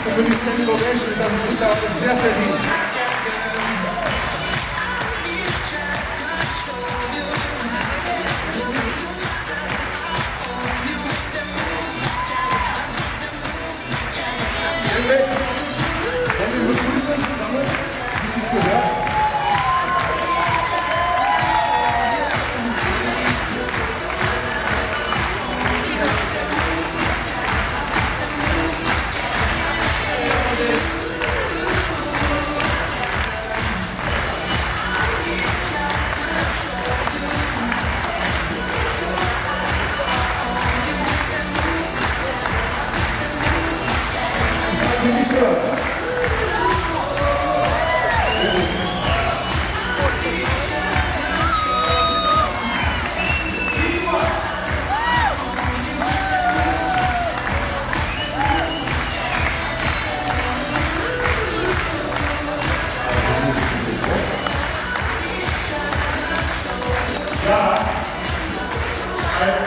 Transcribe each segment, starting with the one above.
Und für die Standing Ovation ist alles mittlerweile sehr verdient. Wenn wir begrüßen zusammen, wie Sie gehört.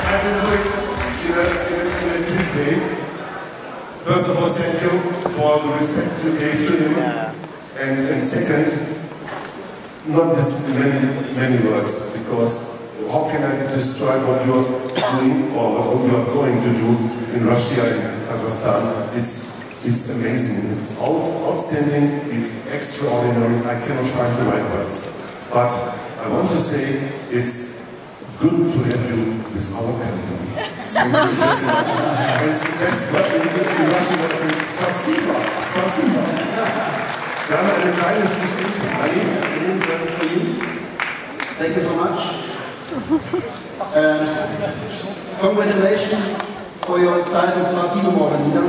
I've been doing in a good way. First of all, thank you for the respect you gave to him. And second, not with many words, because how can I describe what you are doing or what you are going to do in Russia and Kazakhstan? It's amazing, it's outstanding, it's extraordinary. I cannot find the right words. But I want to say it's good to have you with our company. Thank you very much. And that's what in Russian, spasibo, spasibo. Wir haben ein kleines Geschenk. A present for you. Thank you so much. And congratulations for your title Platino Morganina.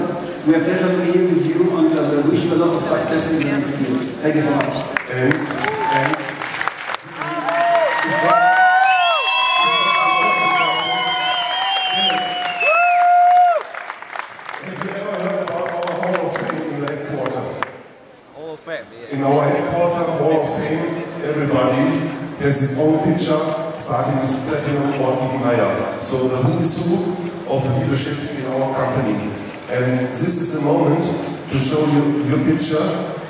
We are pleasure to be here with you and wish you a lot of success in the next years. Thank you so much. And in our headquarters, Hall of Fame, everybody has his own picture, starting with platinum or even higher. So the who is who of leadership in our company. And this is a moment to show you your picture,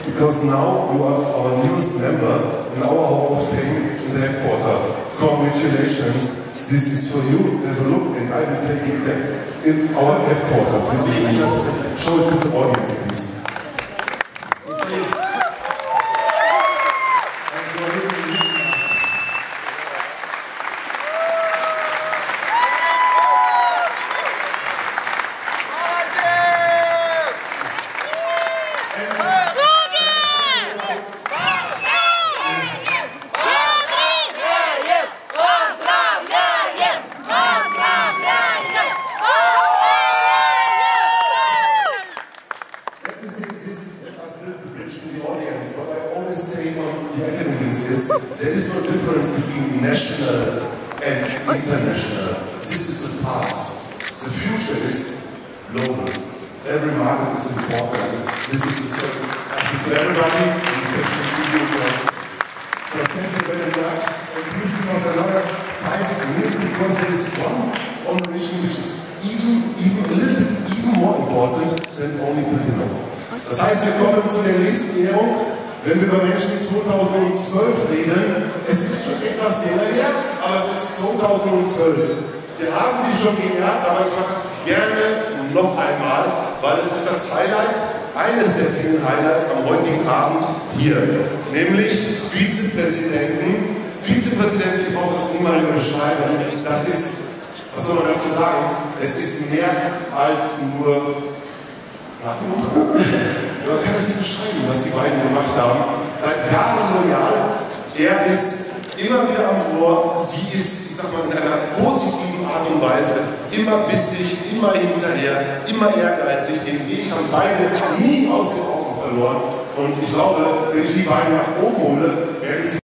because now you are our newest member in our Hall of Fame in the headquarters. Congratulations, this is for you. Have a look, and I will take it back in our headquarters. This is just show it to the audience, please. To the audience, what I always say on the academies is there is no difference between national and international. This is the past. The future is global. Every market is important. This is the story. I think for everybody, and especially you guys. So thank you very much. And please give us another 5 minutes, because there is one honoration which is even a little bit more important than only platinum. Das heißt, wir kommen zu der nächsten Ehrung, wenn wir über Menschen 2012 reden. Es ist schon etwas länger her, aber es ist 2012. Wir haben sie schon geehrt, aber ich mache es gerne noch einmal, weil es ist das Highlight, eines der vielen Highlights am heutigen Abend hier, nämlich Vizepräsidenten. Vizepräsident, ich brauche es niemals beschreiben, das ist, was soll man dazu sagen, es ist mehr als nur man kann es nicht beschreiben, was die beiden gemacht haben. Seit Jahren loyal. Er ist immer wieder am Ohr. Sie ist, ich sag mal, in einer positiven Art und Weise immer bissig, immer hinterher, immer ehrgeizig. Den Weg haben beide nie aus den Augen verloren. Und ich glaube, wenn ich die beiden nach oben hole, werden sie